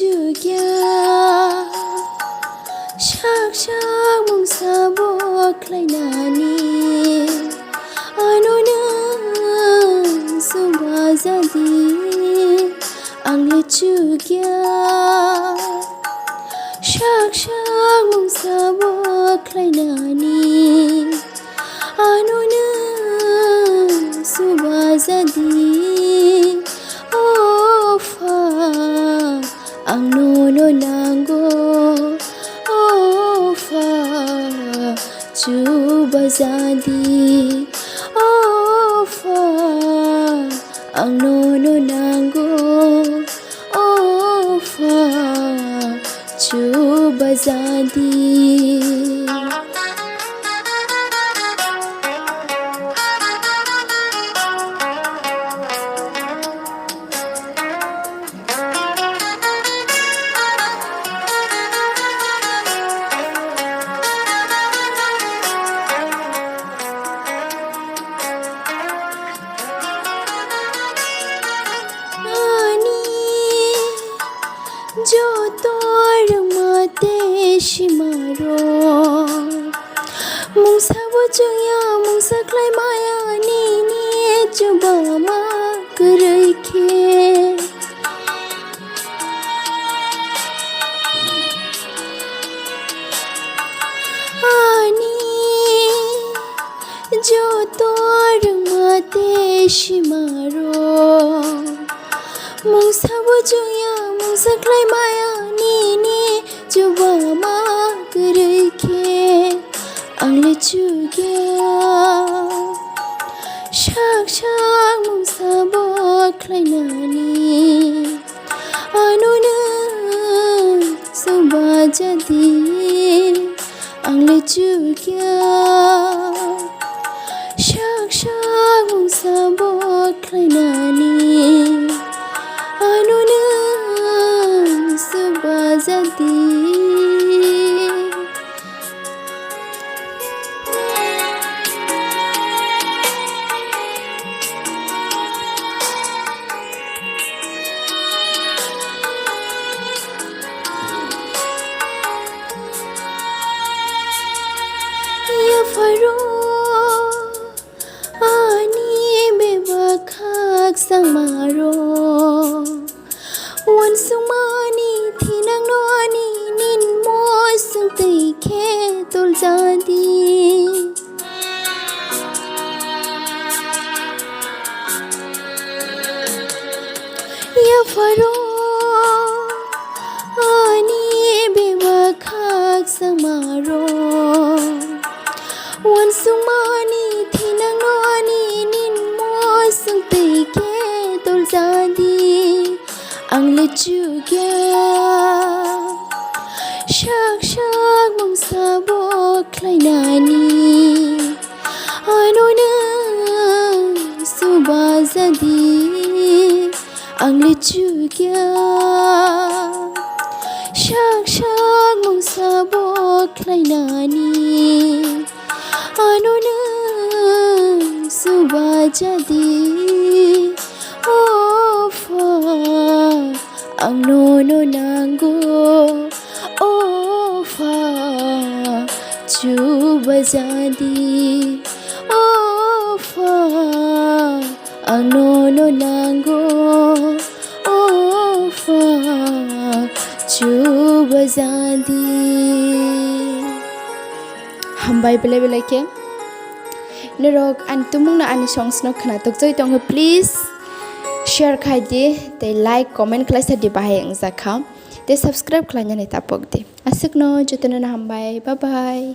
juga Syak-syak mung sabok lainani Anonan subah jadi ang juga Syak-syak mung sabok lainani Anonan subah jadi ang nuno nanggo ofa cuba jadi ofa ang nuno nanggo ofa cuba jadi joto mate shimaro mung sabo jungya mung saklai maya ni coba ma karai ke ani joto mate shimaro mung sabo jungya mung saklai maya ni coba ma karai ke ang juga syak-syak mung sabok lainani anonan subah jadi ang juga syak-syak mung sabok lainani anonan subah jadi ya faro ani bebakak sang maro wan sung mani thinang no ani nin mo sung tei ke tol jadi ya faro ani bebakak sang maro wan sung mani thinang no ani nin mo sung tei ke tol jadi ang juga syak-syak mung sabok lainani anonan subah jadi ang juga syak-syak mung sabok lainani anonan subah jadi ang nuno nanggo ofa cuba jadi ofa ang nuno nanggo ofa cuba jadi hambai bele ke nerok antumung na ani songs no khana tokjoi tong please share khai di te like comment klai sa di bahai ang zakha te subscribe klanya ne tapok di asik no jotena na hambai bye bye